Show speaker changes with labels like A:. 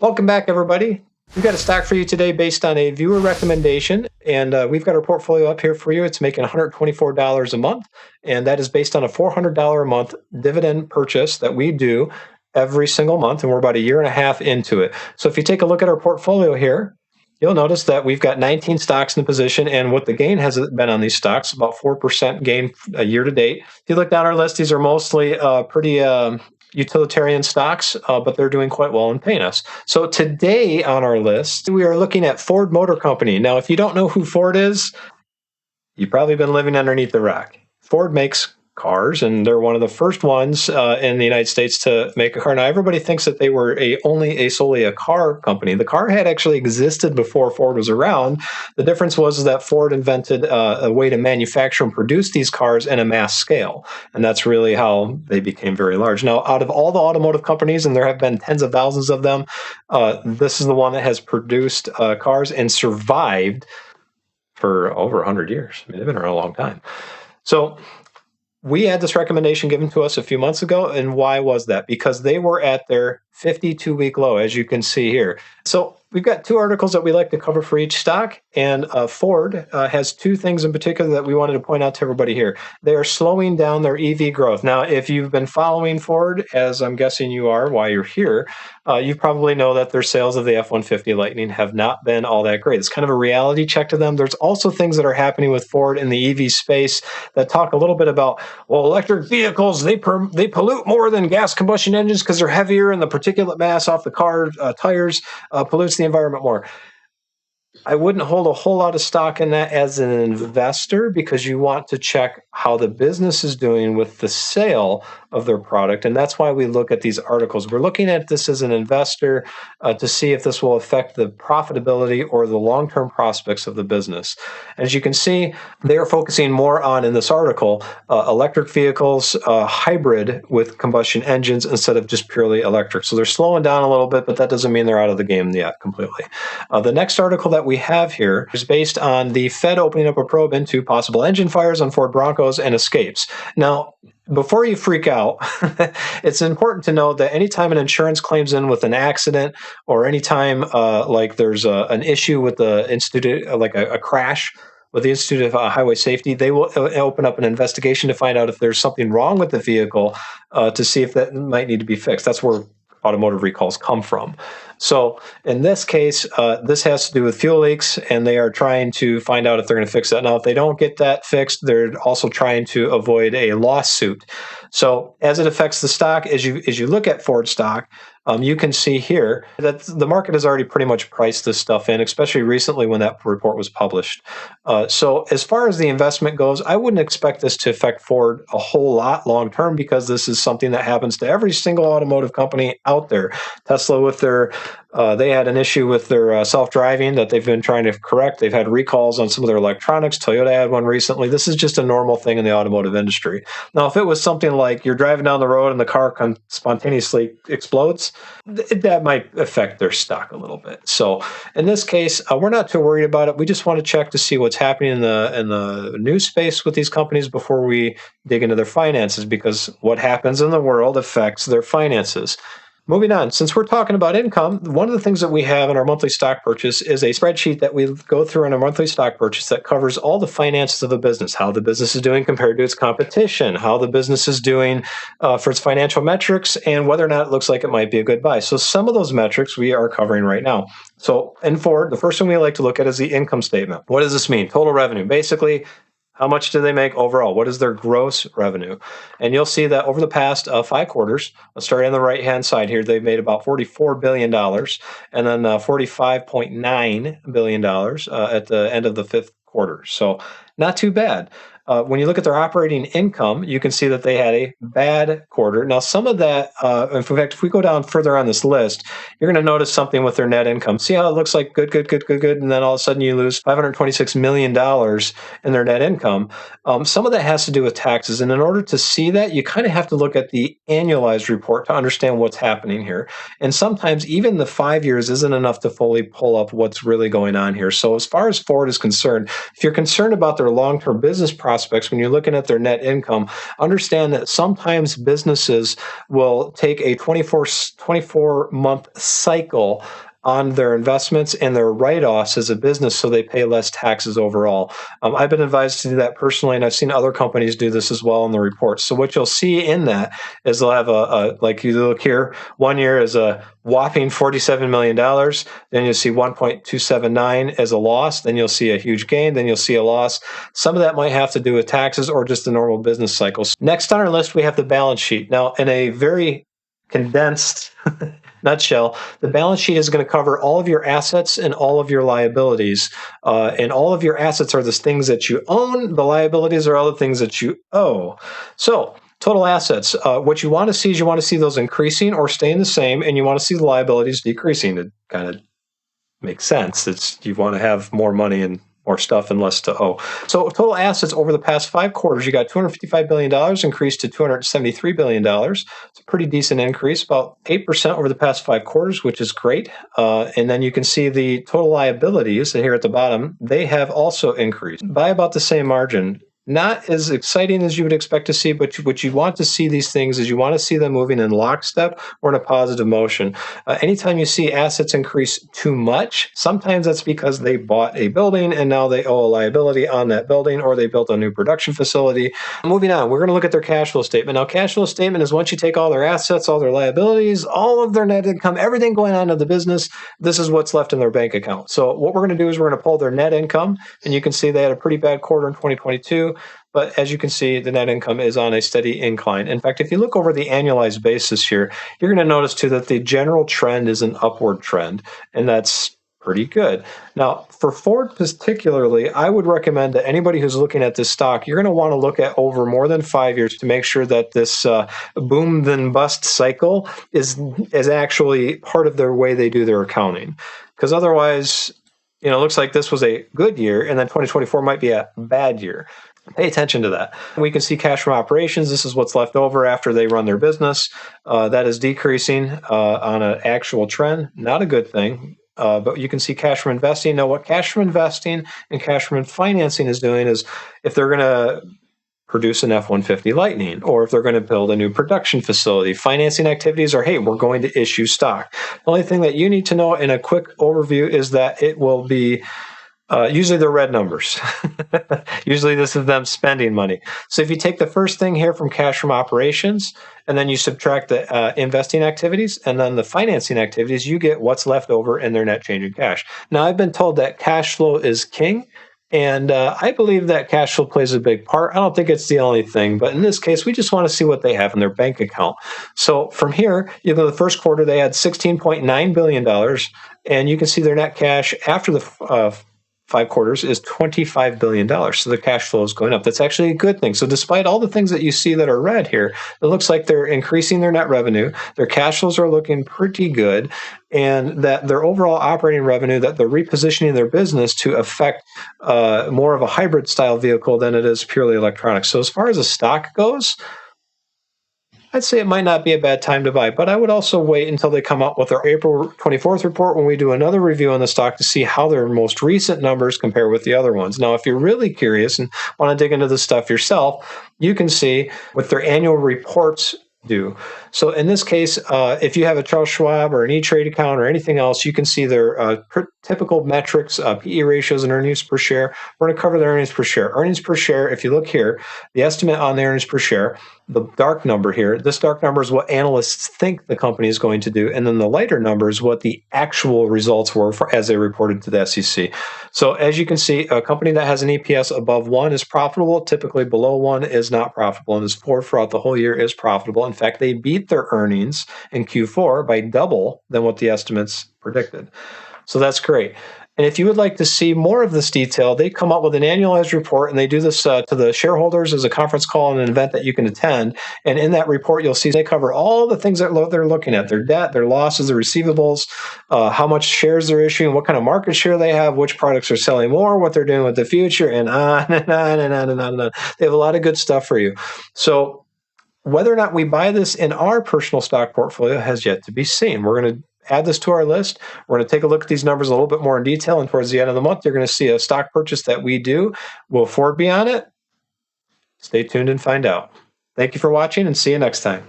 A: Welcome back, everybody. We've got a stock for you today based on a viewer recommendation, and we've got our portfolio up here for you. It's making $124 a month, and that is based on a $400 a month dividend purchase that we do every single month, and we're about a year and a half into it. So if you take a look at our portfolio here, you'll notice that we've got 19 stocks in the position, and what the gain has been on these stocks, about 4% gain year to date. If you look down our list, these are mostly pretty utilitarian stocks, but they're doing quite well and paying us. So today on our list, we are looking at Ford Motor Company. Now, if you don't know who Ford is, you've probably been living underneath the rock. Ford makes cars, and they're one of the first ones in the United States to make a car. Now, everybody thinks that they were solely a car company. The car had actually existed before Ford was around. The difference was that Ford invented a way to manufacture and produce these cars in a mass scale, and that's really how they became very large. Now, out of all the automotive companies, and there have been tens of thousands of them, this is the one that has produced cars and survived for over 100 years. I mean, they've been around a long time. So we had this recommendation given to us a few months ago, and why was that? Because they were at their 52-week low, as you can see here. So we've got two articles that we like to cover for each stock, and Ford has two things in particular that we wanted to point out to everybody here. They are slowing down their EV growth. Now, if you've been following Ford, as I'm guessing you are while you're here, you probably know that their sales of the F-150 Lightning have not been all that great. It's kind of a reality check to them. There's also things that are happening with Ford in the EV space that talk a little bit about, well, electric vehicles, they pollute more than gas combustion engines because they're heavier, and the particulate mass off the car tires pollutes the environment more. I wouldn't hold a whole lot of stock in that as an investor, because you want to check how the business is doing with the sale of their product. And that's why we look at these articles. We're looking at this as an investor to see if this will affect the profitability or the long-term prospects of the business. As you can see, they are focusing more on, in this article, electric vehicles, hybrid with combustion engines instead of just purely electric. So they're slowing down a little bit, but that doesn't mean they're out of the game yet completely. The next article that we have here is based on the Fed opening up a probe into possible engine fires on Ford Broncos and escapes. Now, before you freak out, it's important to know that anytime an insurance claims in with an accident, or anytime like there's an issue with the institute, like a crash with the Institute of Highway Safety, they will open up an investigation to find out if there's something wrong with the vehicle to see if that might need to be fixed. That's where automotive recalls come from. So in this case, this has to do with fuel leaks, and they are trying to find out if they're going to fix that. Now, if they don't get that fixed, they're also trying to avoid a lawsuit. So as it affects the stock, as you look at Ford stock, you can see here that the market has already pretty much priced this stuff in, especially recently when that report was published. So as far as the investment goes, I wouldn't expect this to affect Ford a whole lot long term, because this is something that happens to every single automotive company out there. Tesla, with their they had an issue with their self-driving that they've been trying to correct. They've had recalls on some of their electronics. Toyota had one recently. This is just a normal thing in the automotive industry. Now, if it was something like you're driving down the road and the car spontaneously explodes, that might affect their stock a little bit. So in this case, we're not too worried about it. We just want to check to see what's happening in the news space with these companies before we dig into their finances, because what happens in the world affects their finances. Moving on, since we're talking about income, one of the things that we have in our monthly stock purchase is a spreadsheet that we go through in a monthly stock purchase that covers all the finances of the business, how the business is doing compared to its competition, how the business is doing for its financial metrics, and whether or not it looks like it might be a good buy. So some of those metrics we are covering right now. So in Ford, the first thing we like to look at is the income statement. What does this mean? Total revenue. Basically, how much do they make overall? What is their gross revenue? And you'll see that over the past 5 quarters, let's start on the right-hand side here, they've made about $44 billion, and then $45.9 billion at the end of the 5th quarter. So not too bad. When you look at their operating income, you can see that they had a bad quarter. Now, some of that, in fact, if we go down further on this list, you're going to notice something with their net income. See how it looks like good, and then all of a sudden you lose $526 million in their net income. Some of that has to do with taxes, and in order to see that, you kind of have to look at the annualized report to understand what's happening here. And sometimes even the 5 years isn't enough to fully pull up what's really going on here. So as far as Ford is concerned, if you're concerned about their their long-term business prospects, when you're looking at their net income, understand that sometimes businesses will take a 24-month cycle on their investments and their write-offs as a business, so they pay less taxes overall. I've been advised to do that personally, and I've seen other companies do this as well in the reports. So what you'll see in that is they'll have like you look here, 1 year is a whopping $47 million. Then you'll see 1.279 as a loss. Then you'll see a huge gain. Then you'll see a loss. Some of that might have to do with taxes or just the normal business cycles. Next on our list, we have the balance sheet. Now, in a very condensed nutshell, the balance sheet is going to cover all of your assets and all of your liabilities. And all of your assets are the things that you own. The liabilities are all the things that you owe. So total assets, what you want to see is you want to see those increasing or staying the same, and you want to see the liabilities decreasing. It kind of makes sense. You want to have more money and more stuff and less to owe. So total assets over the past 5 quarters, you got $255 billion increased to $273 billion. It's a pretty decent increase, about 8% over the past 5 quarters, which is great. And then you can see the total liabilities here at the bottom, they have also increased by about the same margin. Not as exciting as you would expect to see, but what you want to see these things is you want to see them moving in lockstep or in a positive motion. Anytime you see assets increase too much, sometimes that's because they bought a building and now they owe a liability on that building, or they built a new production facility. Moving on, we're going to look at their cash flow statement. Now, cash flow statement is once you take all their assets, all their liabilities, all of their net income, everything going on in the business, this is what's left in their bank account. So what we're going to do is we're going to pull their net income, and you can see they had a pretty bad quarter in 2022. But as you can see, the net income is on a steady incline. In fact, if you look over the annualized basis here, you're going to notice too that the general trend is an upward trend, and that's pretty good. Now, for Ford particularly, I would recommend that anybody who's looking at this stock, you're going to want to look at over more than 5 years to make sure that this boom then bust cycle is actually part of their way they do their accounting. Because otherwise, it looks like this was a good year, and then 2024 might be a bad year. Pay attention to that. We can see cash from operations. This is what's left over after they run their business. That is decreasing on an actual trend. Not a good thing. But you can see cash from investing. Now, what cash from investing and cash from financing is doing is if they're going to produce an F-150 Lightning, or if they're going to build a new production facility. Financing activities are, hey, we're going to issue stock. The only thing that you need to know in a quick overview is that it will be usually they're red numbers. Usually this is them spending money. So if you take the first thing here from cash from operations, and then you subtract the investing activities and then the financing activities, you get what's left over in their net change in cash. Now, I've been told that cash flow is king. And I believe that cash flow plays a big part. I don't think it's the only thing, but in this case, we just want to see what they have in their bank account. So from here, the first quarter, they had $16.9 billion, and you can see their net cash after the 5 quarters is $25 billion. So the cash flow is going up. That's actually a good thing. So despite all the things that you see that are red here, it looks like they're increasing their net revenue. Their cash flows are looking pretty good, and that their overall operating revenue, that they're repositioning their business to affect more of a hybrid style vehicle than it is purely electronics. So as far as the stock goes, I'd say it might not be a bad time to buy, but I would also wait until they come out with their April 24th report when we do another review on the stock to see how their most recent numbers compare with the other ones. Now, if you're really curious and want to dig into this stuff yourself, you can see what their annual reports do. So in this case, if you have a Charles Schwab or an E-Trade account or anything else, you can see their typical metrics, PE ratios and earnings per share. We're going to cover the earnings per share. Earnings per share, if you look here, the estimate on the earnings per share, the dark number here, this dark number is what analysts think the company is going to do. And then the lighter number is what the actual results were as they reported to the SEC. So as you can see, a company that has an EPS above 1 is profitable. Typically below 1 is not profitable. And this Ford throughout the whole year is profitable. In fact, they beat their earnings in Q4 by double than what the estimates predicted. So that's great. And if you would like to see more of this detail, they come up with an annualized report, and they do this to the shareholders as a conference call and an event that you can attend. And in that report, you'll see they cover all the things that they're looking at: their debt, their losses, their receivables, how much shares they're issuing, what kind of market share they have, which products are selling more, what they're doing with the future, and on and on and on and on and on. They have a lot of good stuff for you. So whether or not we buy this in our personal stock portfolio has yet to be seen. We're going to add this to our list. We're going to take a look at these numbers a little bit more in detail, and towards the end of the month, you're going to see a stock purchase that we do. Will Ford be on it? Stay tuned and find out. Thank you for watching, and see you next time.